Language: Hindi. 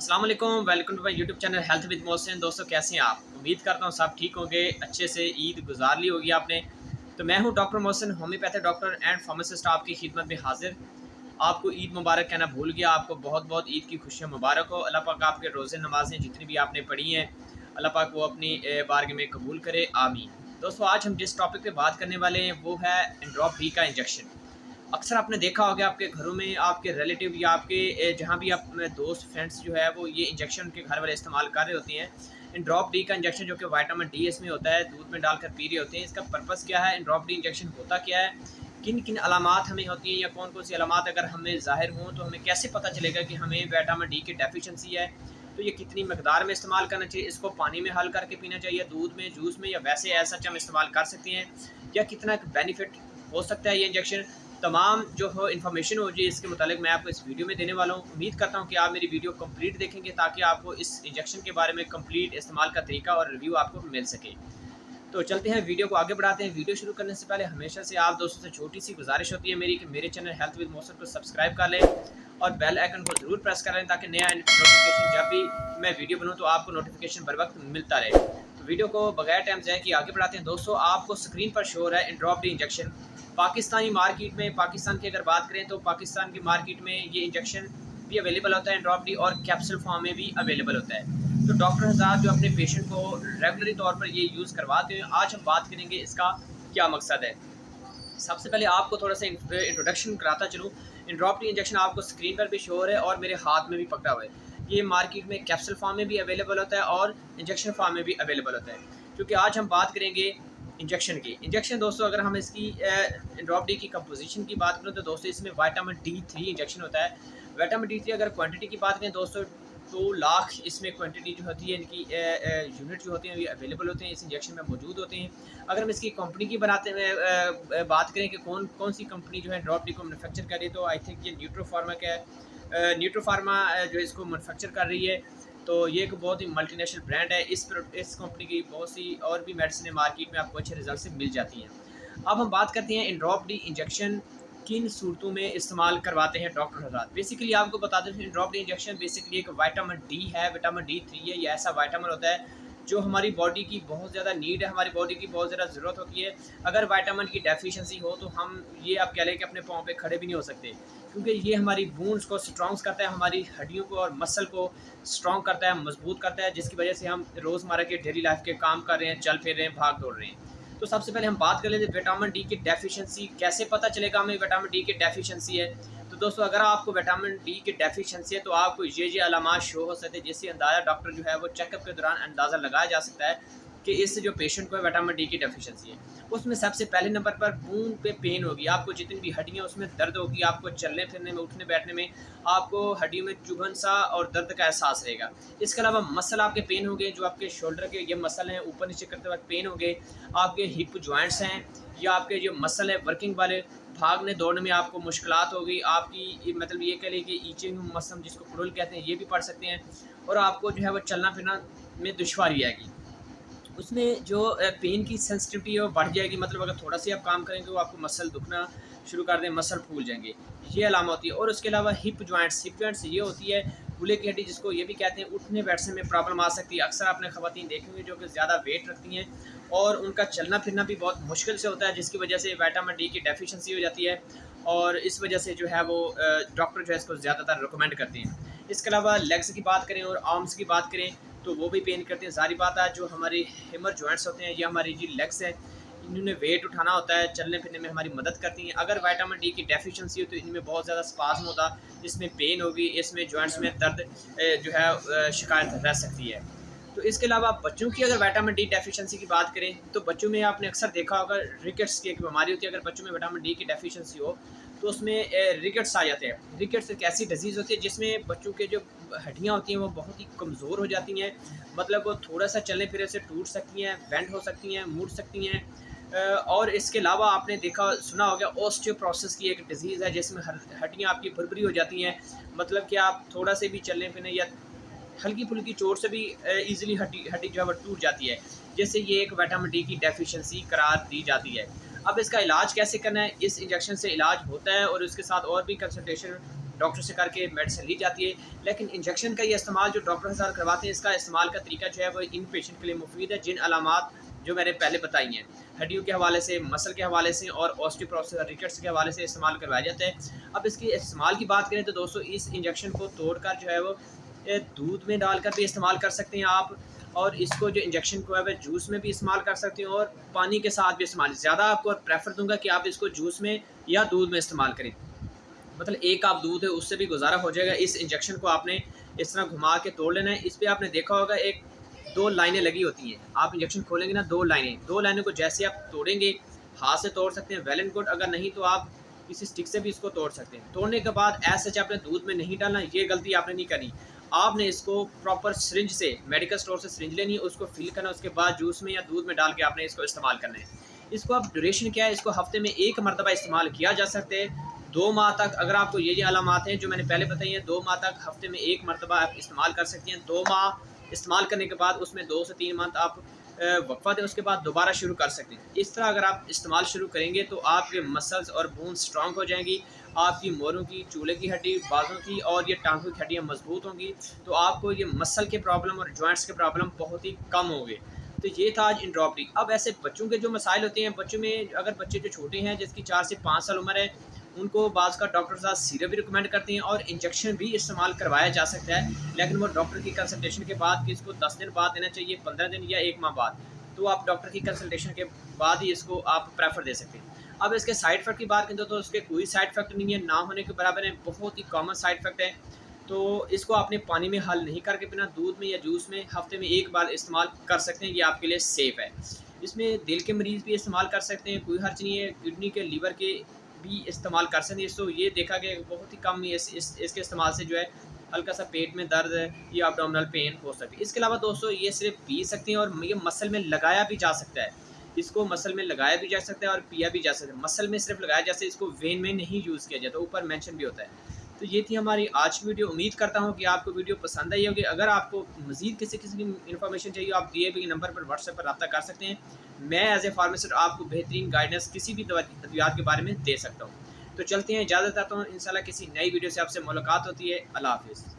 अस्सलाम वालेकुम, welcome to my YouTube channel health with Mohsin. दोस्तों कैसे हैं आप? उम्मीद करता हूँ सब ठीक होंगे, अच्छे से ईद गुजार ली होगी आपने। तो मैं हूँ doctor Mohsin, homeopathic doctor and pharmacist, आपकी खिदमत में हाजिर। आपको ईद मुबारक कहना भूल गया, आपको बहुत बहुत ईद की खुशियाँ मुबारक हो। अल्लाह पाक आपके रोज़े नमाज़ें जितनी भी आपने पढ़ी हैं, अल्लाह पाक वो अपनी बारगाह में कबूल करे, आमीन। दोस्तों आज हम जिस टॉपिक पे बात करने वाले हैं वो है एंड्रॉप डी का इंजेक्शन। अक्सर आपने देखा होगा आपके घरों में आपके रिलेटिव या आपके जहाँ भी आप दोस्त फ्रेंड्स जो है वो ये इंजेक्शन के घर वाले इस्तेमाल कर रहे होते हैं। एंड्रॉप डी का इंजेक्शन जो कि विटामिन डी इसमें होता है, दूध में डालकर पी रहे होते हैं। इसका पर्पस क्या है? एंड्रॉप डी इंजेक्शन होता क्या है, किन किन अलामात हमें होती हैं या कौन कौन सी अलामात अगर हमें ज़ाहिर हों तो हमें कैसे पता चलेगा कि हमें विटामिन डी की डेफिशिएंसी है। तो ये कितनी मकदार में इस्तेमाल करना चाहिए, इसको पानी में हल करके पीना चाहिए, दूध में, जूस में, या वैसे ऐसा हम इस्तेमाल कर सकते हैं, या कितना बेनिफिट हो सकता है ये इंजेक्शन। तमाम जो हो इन्फॉर्मेशन हो जी इसके मुतालिक मैं आपको इस वीडियो में देने वाला हूँ। उम्मीद करता हूँ कि आप मेरी वीडियो कंप्लीट देखेंगे ताकि आपको इस इंजेक्शन के बारे में कंप्लीट इस्तेमाल का तरीका और रिव्यू आपको मिल सके। तो चलते हैं, वीडियो को आगे बढ़ाते हैं। वीडियो शुरू करने से पहले हमेशा से आप दोस्तों से छोटी सी गुजारिश होती है मेरी कि मेरे चैनल हेल्थ विद मोहसिन को सब्सक्राइब कर लें और बेल आइकन को ज़रूर प्रेस कर लें ताकि नया नोटिफिकेशन जब भी मैं वीडियो बनूँ तो आपको नोटिफिकेशन बर वक्त मिलता रहे। तो वीडियो को बगैर टाइम जाए कि आगे बढ़ाते हैं। दोस्तों आपको स्क्रीन पर शो हो रहा है एंड्रॉप डी इंजेक्शन। पाकिस्तानी मार्केट में, पाकिस्तान की अगर बात करें तो पाकिस्तान की मार्केट में ये इंजेक्शन भी अवेलेबल होता है एंड्रॉप डी, और कैप्सूल फॉर्म में भी अवेलेबल होता है। तो डॉक्टर हज़रात जो अपने पेशेंट को रेगुलरी तौर पर ये यूज़ करवाते हैं। आज हम बात करेंगे इसका क्या मकसद है। सबसे पहले आपको थोड़ा सा इंट्रोडक्शन कराता चलूँ। एंड्रॉप डी इंजेक्शन आपको स्क्रीन पर भी शो है और मेरे हाथ में भी पकड़ा हुआ है। ये मार्केट में कैप्सूल फॉर्म में भी अवेलेबल होता है और इंजेक्शन फॉर्म में भी अवेलेबल होता है। क्योंकि आज हम बात करेंगे इंजेक्शन की। इंजेक्शन दोस्तों अगर हम इसकी एंड्रॉप डी की कंपोजिशन की बात करें तो दोस्तों इसमें विटामिन D3 इंजेक्शन होता है। विटामिन D3 अगर क्वांटिटी की बात करें दोस्तों 2 लाख इसमें क्वांटिटी जो होती है, इनकी यूनिट जो होते हैं ये अवेलेबल होते हैं, इस इंजेक्शन में मौजूद होते हैं। अगर हम इसकी कंपनी की बात करें कि कौन कौन सी कंपनी जो है एंड्रॉप डी को मैन्युफैक्चर कर रही है, तो आई थिंक ये न्यूट्रोफार्मा का है। न्यूट्रोफार्मा जो इसको मैन्युफैक्चर कर रही है, तो ये एक बहुत ही मल्टीनेशनल ब्रांड है। इस कंपनी की बहुत सी और भी मेडिसिन मार्केट में आपको अच्छे रिजल्ट से मिल जाती हैं। अब हम बात करते हैं एंड्रॉप डी इंजेक्शन किन सूरतों में इस्तेमाल करवाते हैं डॉक्टर हज़रात। बेसिकली आपको बता दें एंड्रॉप डी इंजेक्शन बेसिकली एक विटामिन डी है, विटामिन D3 है। ये ऐसा विटामिन होता है जो हमारी बॉडी की बहुत ज़्यादा नीड है, हमारी बॉडी की बहुत ज़्यादा ज़रूरत होती है। अगर विटामिन की डेफिशिएंसी हो तो हम ये आप कह लें कि अपने पाँव पे खड़े भी नहीं हो सकते, क्योंकि ये हमारी बोन्स को स्ट्रॉन्ग करता है, हमारी हड्डियों को और मसल को स्ट्रॉन्ग करता है, मजबूत करता है, जिसकी वजह से हम रोज़मर्रा के डेली लाइफ के काम कर रहे हैं, चल फिर रहे हैं, भाग दौड़ रहे हैं। तो सबसे पहले हम बात कर लेते हैं विटामिन डी की डेफिशिएंसी। कैसे पता चलेगा हमें विटामिन डी की डेफिशिएंसी है? तो दोस्तों अगर आपको विटामिन डी की डेफिशिएंसी है तो आपको ये अलामात शो हो सकते हैं, जिससे अंदाज़ा डॉक्टर जो है वो चेकअप के दौरान अंदाज़ा लगाया जा सकता है कि इस जो पेशेंट को है विटामिन डी की डेफिशिएंसी है। उसमें सबसे पहले नंबर पर बून पे पेन होगी, आपको जितनी भी हड्डियाँ उसमें दर्द होगी, आपको चलने फिरने में, उठने बैठने में आपको हड्डियों में चुभन सा और दर्द का एहसास रहेगा। इसके अलावा मसल आपके पेन होंगे, जो आपके शोल्डर के ये मसल हैं ऊपर नीचे करते वक्त पेन होंगे, आपके हिप जॉइंट्स हैं या आपके जो मसल है वर्किंग वाले, भागने दौड़ने में आपको मुश्किलात होगी, आपकी मतलब ये कह लें कि ईचिंग मसल जिसको कुड़ुल कहते हैं ये भी पड़ सकते हैं, और आपको जो है वो चलना फिरना में दुश्वारी आएगी। उसमें जो पेन की सेंसिटिविटी है वो बढ़ जाएगी, मतलब अगर थोड़ा सा आप काम करेंगे तो आपको मसल दुखना शुरू कर दें, मसल फूल जाएंगे, ये अलामा होती है। और उसके अलावा हिप जॉइंट्स ये होती है कूल्हे की हड्डी जिसको ये भी कहते हैं, उठने बैठने में प्रॉब्लम आ सकती है। अक्सर आपने ख़वातीन देखी होंगी जो कि ज़्यादा वेट रखती हैं और उनका चलना फिरना भी बहुत मुश्किल से होता है, जिसकी वजह से विटामिन डी की डेफिशिएंसी हो जाती है, और इस वजह से जो है वो डॉक्टर जो है इसको ज़्यादातर रिकमेंड करते हैं। इसके अलावा लेग्स की बात करें और आर्म्स की बात करें तो वो भी पेन करते हैं। सारी बात है, जो हमारी हिमर जॉइंट्स होते हैं या हमारी जो लेग्स हैं, इन्होंने वेट उठाना होता है, चलने फिरने में हमारी मदद करती हैं। अगर विटामिन डी की डेफिशिएंसी हो तो इनमें बहुत ज़्यादा स्पाज़म होता, जिसमें पेन होगी, इसमें जॉइंट्स में दर्द जो है शिकायत रह सकती है। तो इसके अलावा बच्चों की अगर विटामिन डी डेफिशिएंसी की बात करें तो बच्चों में आपने अक्सर देखा होगा रिकेट्स की एक बीमारी होती है। अगर बच्चों में विटामिन डी की डेफिशिएंसी हो तो उसमें रिकेट्स आ जाते हैं। रिकेट्स एक ऐसी डिजीज़ होती है जिसमें बच्चों के जो हड्डियाँ होती हैं वो बहुत ही कमज़ोर हो जाती हैं, मतलब वो थोड़ा सा चलने फिरने से टूट सकती हैं, बेंड हो सकती हैं, मुड़ सकती हैं। और इसके अलावा आपने देखा सुना होगा ऑस्टियोपोरोसिस की एक डिज़ीज़ है जिसमें हड्डियाँ आपकी भुरभुरी हो जाती हैं, मतलब कि आप थोड़ा से भी चलने फिरने या हल्की फुल्की चोट से भी ईज़िली हड्डी जो है वो टूट जाती है, जिससे ये एक विटामिन डी की डेफिशिएंसी करार दी जाती है। अब इसका इलाज कैसे करना है? इस इंजेक्शन से इलाज होता है और उसके साथ और भी कंसल्टेशन डॉक्टर से करके मेडिसिन ली जाती है। लेकिन इंजेक्शन का ये इस्तेमाल जो डॉक्टर के साथ करवाते हैं, इसका इस्तेमाल का तरीका जो है वो इन पेशेंट के लिए मुफीद है जिन अलामात जो मैंने पहले बताई हैं, हड्डियों के हवाले से, मसल के हवाले से और ऑस्टियोपोरोसिस रिकेट्स के हवाले से इस्तेमाल करवाया जाता है। अब इसके इस्तेमाल की बात करें तो दोस्तों इस इंजेक्शन को तोड़कर जो है वो दूध में डालकर भी इस्तेमाल कर सकते हैं आप, और इसको जो इंजेक्शन को है वह जूस में भी इस्तेमाल कर सकते हैं और पानी के साथ भी इस्तेमाल। ज़्यादा आपको प्रेफर दूंगा कि आप इसको जूस में या दूध में इस्तेमाल करें। मतलब एक कप दूध है उससे भी गुजारा हो जाएगा। इस इंजेक्शन को आपने इस तरह घुमा के तोड़ लेना है। इस पर आपने देखा होगा एक 2 लाइनें लगी होती हैं। आप इंजेक्शन खोलेंगे ना, 2 लाइनें को जैसे आप तोड़ेंगे, हाथ से तोड़ सकते हैं, वेल एंड गुड। अगर नहीं तो आप किसी स्टिक से भी इसको तोड़ सकते हैं। तोड़ने के बाद ऐसे सच आपने दूध में नहीं डालना, ये गलती आपने नहीं करनी। आपने इसको प्रॉपर सिरिंज से, मेडिकल स्टोर से सिरिंज लेनी है, उसको फिल करना, उसके बाद जूस में या दूध में डाल के आपने इसको इस्तेमाल करना है। इसको आप ड्यूरेशन क्या है, इसको हफ्ते में 1 मरतबा इस्तेमाल किया जा सकता है। 2 माह तक अगर आपको ये अलामात हैं जो मैंने पहले बताई हैं, 2 माह तक हफ्ते में 1 मरतबा आप इस्तेमाल कर सकते हैं। 2 माह इस्तेमाल करने के बाद उसमें 2 से 3 मंथ आप वक्फा दें, उसके बाद दोबारा शुरू कर सकते हैं। इस तरह अगर आप इस्तेमाल शुरू करेंगे तो आपके मसल्स और बोन्स स्ट्रांग हो जाएंगी, आपकी मोरों की, चूल्हे की हड्डी, बाजों की और ये टांगों की हड्डियाँ मजबूत होंगी। तो आपको ये मसल के प्रॉब्लम और जॉइंट्स के प्रॉब्लम बहुत ही कम होंगे। तो ये था आज इंड्रोपटी। अब ऐसे बच्चों के जो मसाइल होते हैं, बच्चों में अगर बच्चे जो छोटे हैं जिसकी 4 से 5 साल उम्र है, उनको बाज़ का डॉक्टर साहब सिरप भी रिकमेंड करते हैं और इंजेक्शन भी इस्तेमाल करवाया जा सकता है। लेकिन वो डॉक्टर की कंसल्टेशन के बाद कि इसको 10 दिन बाद देना चाहिए, 15 दिन या 1 माह बाद, तो आप डॉक्टर की कंसल्टेशन के बाद ही इसको आप प्रेफर दे सकते हैं। अब इसके साइड इफेक्ट की बात करें तो उसके कोई साइड इफेक्ट नहीं है, ना होने के बराबर है, बहुत ही कॉमन साइड इफेक्ट है। तो इसको आपने पानी में हल नहीं करके बिना दूध में या जूस में हफ्ते में 1 बार इस्तेमाल कर सकते हैं। ये आपके लिए सेफ़ है। इसमें दिल के मरीज़ भी इस्तेमाल कर सकते हैं, कोई हर्ज नहीं है। किडनी के, लीवर के भी इस्तेमाल कर सकते हैं। इसको ये देखा कि बहुत ही कम इसके इस्तेमाल से जो है हल्का सा पेट में दर्द या अब्डोमिनल पेन हो सकती है। इसके अलावा दोस्तों ये सिर्फ पी सकते हैं और ये मसल में लगाया भी जा सकता है। इसको मसल में लगाया भी जा सकता है और पिया भी जा सकता है। मसल में सिर्फ लगाया जाता है, इसको वेन में नहीं यूज़ किया जाता, ऊपर मेंशन भी होता है। तो ये थी हमारी आज की वीडियो। उम्मीद करता हूँ कि आपको वीडियो पसंद आई होगी। अगर आपको मज़ीद किसी की इन्फॉर्मेशन चाहिए, आप दिए गए नंबर पर व्हाट्सएप पर रब्ता कर सकते हैं। मैं एज ए फार्मासिस्ट आपको बेहतरीन गाइडेंस किसी भी अद्वियात के बारे में दे सकता हूँ। तो चलते हैं, इजाज़त चाहता हूँ। इंशाल्लाह किसी नई वीडियो से आपसे मुलाकात होती है। अल्लाह हाफ़िज़।